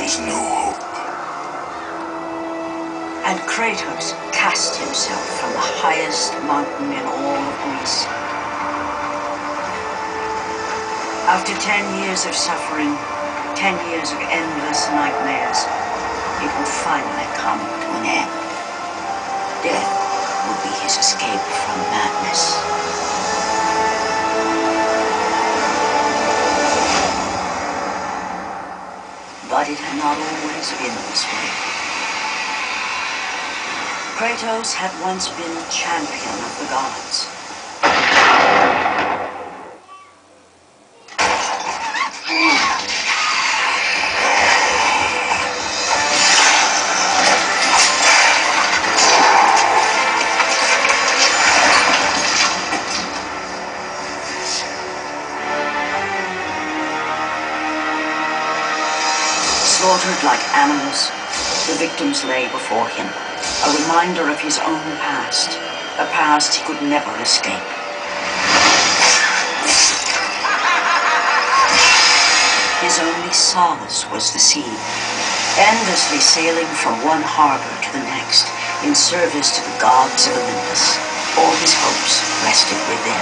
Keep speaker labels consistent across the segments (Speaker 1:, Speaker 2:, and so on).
Speaker 1: was no hope.
Speaker 2: And Kratos cast himself from the highest mountain in all of Greece. After 10 years of suffering, 10 years of endless nightmares, it would finally come to an end. Death would be his escape from madness. But it had not always been this way. Kratos had once been champion of the gods. Slaughtered like animals, the victims lay before him, a reminder of his own past, a past he could never escape. His only solace was the sea, endlessly sailing from one harbor to the next, in service to the gods of Olympus. All his hopes rested within.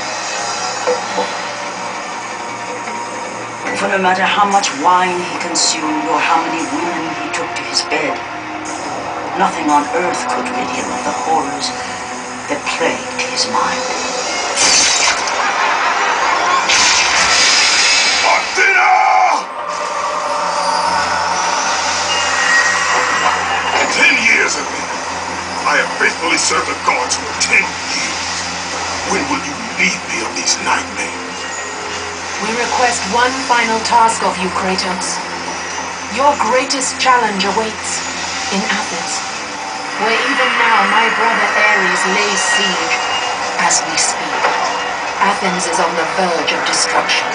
Speaker 2: For no matter how much wine he consumed or how many women he took to his bed, nothing on earth could rid him of the horrors that plagued his mind.
Speaker 1: Athena! 10 years ago, I have faithfully served the gods for 10 years. When will you relieve me of these nightmares?
Speaker 3: We request one final task of you, Kratos. Your greatest challenge awaits in Athens, where even now my brother Ares lays siege as we speak. Athens is on the verge of destruction.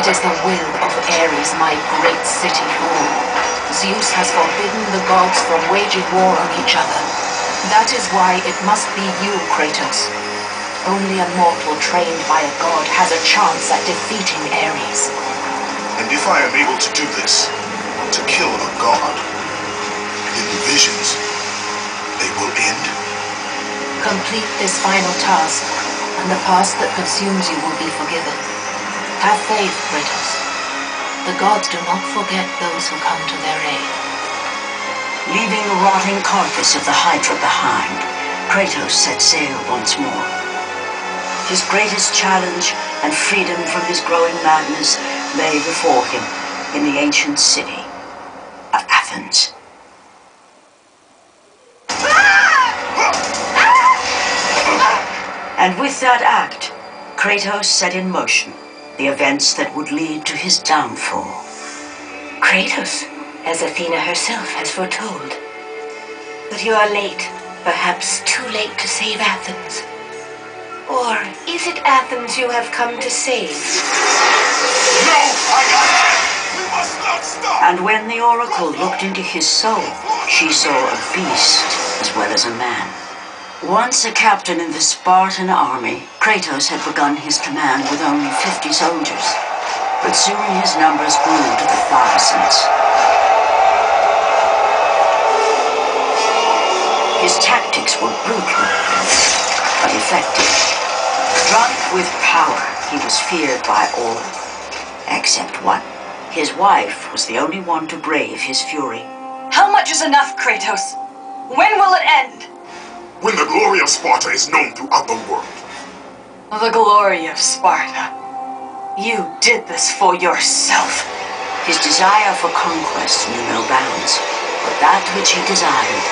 Speaker 3: It is the will of Ares, my great city born. Zeus has forbidden the gods from waging war on each other. That is why it must be you, Kratos. Only a mortal trained by a god has a chance at defeating Ares.
Speaker 1: And if I am able to do this, to kill a god, then the visions, they will end?
Speaker 3: Complete this final task, and the past that consumes you will be forgiven. Have faith, Kratos. The gods do not forget those who come to their aid.
Speaker 2: Leaving the rotting carcass of the Hydra behind, Kratos set sail once more. His greatest challenge and freedom from his growing madness lay before him in the ancient city of Athens. And with that act, Kratos set in motion the events that would lead to his downfall.
Speaker 4: Kratos, as Athena herself has foretold. But you are late, perhaps too late to save Athens. Or is it Athens you have come to save?
Speaker 1: No, we must not stop!
Speaker 2: And when the oracle looked into his soul, she saw a beast as well as a man. Once a captain in the Spartan army, Kratos had begun his command with only 50 soldiers. But soon his numbers grew to the thousands. His tactics were brutal, but effective. Drunk with power, he was feared by all, except one. His wife was the only one to brave his fury.
Speaker 5: How much is enough, Kratos? When will it end?
Speaker 1: When the glory of Sparta is known throughout the world.
Speaker 5: The glory of Sparta. You did this for yourself.
Speaker 2: His desire for conquest knew no bounds, but that which he desired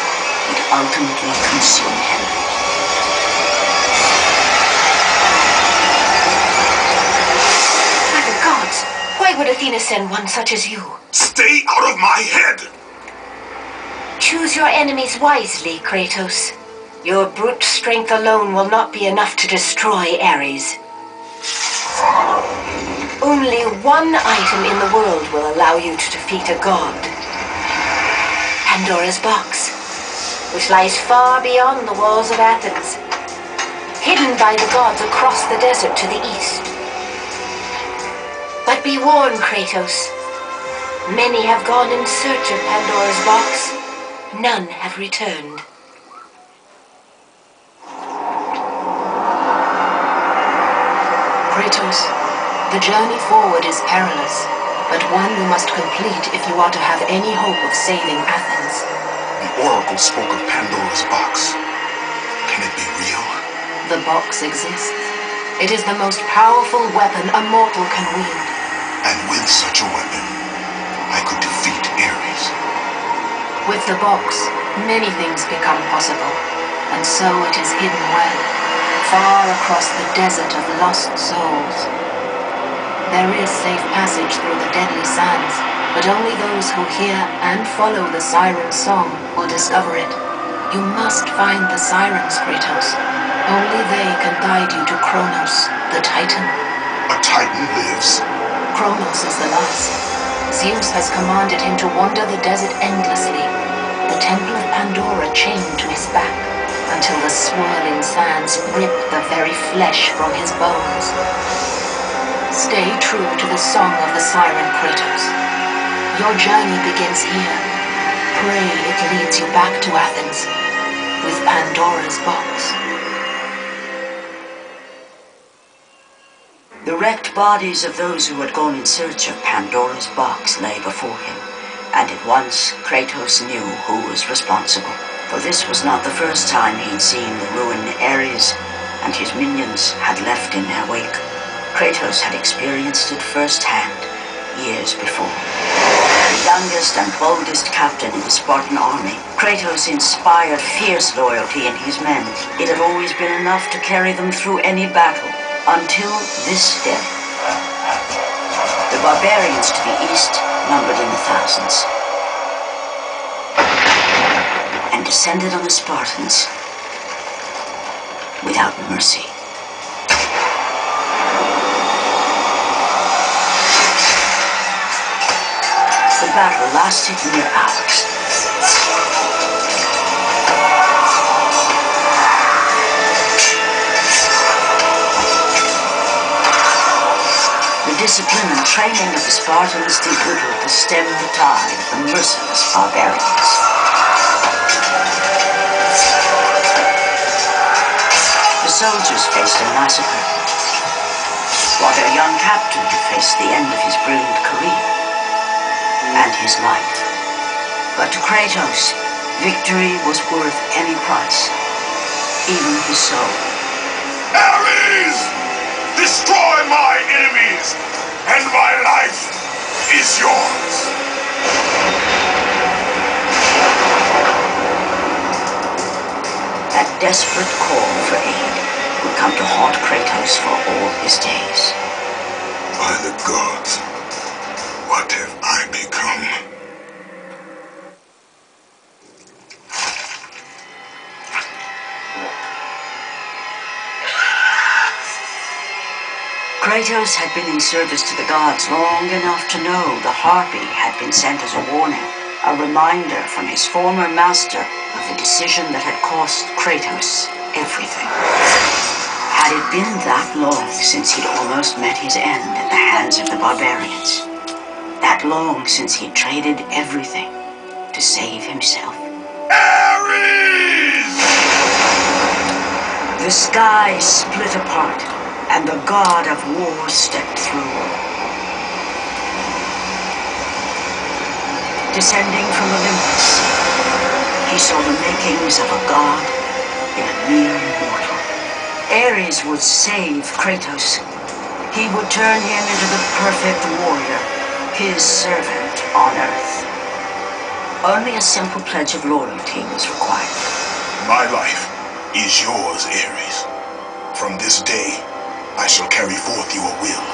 Speaker 2: would ultimately consume him.
Speaker 4: By the gods, why would Athena send one such as you?
Speaker 1: Stay out of my head!
Speaker 4: Choose your enemies wisely, Kratos. Your brute strength alone will not be enough to destroy Ares. Only one item in the world will allow you to defeat a god. Pandora's box, which lies far beyond the walls of Athens, hidden by the gods across the desert to the east. But be warned, Kratos. Many have gone in search of Pandora's box. None have returned.
Speaker 3: Kratos, the journey forward is perilous, but one you must complete if you are to have any hope of saving Athens.
Speaker 1: The Oracle spoke of Pandora's box. Can it be real?
Speaker 3: The box exists. It is the most powerful weapon a mortal can wield.
Speaker 1: And with such a weapon, I could defeat Ares.
Speaker 3: With the box, many things become possible, and so it is hidden well, far across the desert of lost souls. There is safe passage through the deadly sands, but only those who hear and follow the siren's song will discover it. You must find the sirens, Kratos. Only they can guide you to Kronos, the Titan.
Speaker 1: A Titan lives.
Speaker 3: Kronos is the last. Zeus has commanded him to wander the desert endlessly, the temple of Pandora chained to his back, until the swirling sands rip the very flesh from his bones. Stay true to the song of the siren, Kratos. Your journey begins here. Pray it leads you back to Athens, with Pandora's box.
Speaker 2: The wrecked bodies of those who had gone in search of Pandora's box lay before him, and at once Kratos knew who was responsible. For this was not the first time he'd seen the ruin Ares and his minions had left in their wake. Kratos had experienced it firsthand years before. The youngest and boldest captain in the Spartan army, Kratos inspired fierce loyalty in his men. It had always been enough to carry them through any battle, until this day. The barbarians to the east numbered in the thousands, and descended on the Spartans without mercy. The battle lasted near hours. The discipline and training of the Spartans did little to stem the tide of the merciless barbarians. The soldiers faced a massacre, while their young captain faced the end of his brilliant career and his life. But to Kratos, victory was worth any price, even his soul.
Speaker 1: Ares! Destroy my enemies, and my life is yours.
Speaker 2: That desperate call for aid would come to haunt Kratos for all his days.
Speaker 1: By the gods, what have I become?
Speaker 2: Kratos had been in service to the gods long enough to know the Harpy had been sent as a warning, a reminder from his former master of the decision that had cost Kratos everything. Had it been that long since he'd almost met his end at the hands of the barbarians? That long since he'd traded everything to save himself?
Speaker 1: Ares!
Speaker 2: The sky split apart, and the god of war stepped through. Descending from Olympus, he saw the makings of a god in a mere mortal. Ares would save Kratos. He would turn him into the perfect warrior, his servant on earth. Only a simple pledge of loyalty was required.
Speaker 1: My life is yours, Ares. From this day, I shall carry forth your will.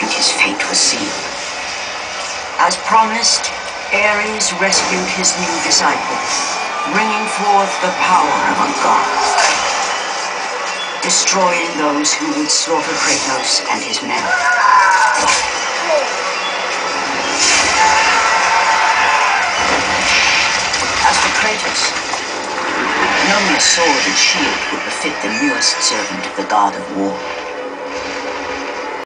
Speaker 2: And his fate was sealed. As promised, Ares rescued his new disciple, bringing forth the power of a god, destroying those who would slaughter Kratos and his men. As for Kratos, only a sword and shield would befit the newest servant of the god of war.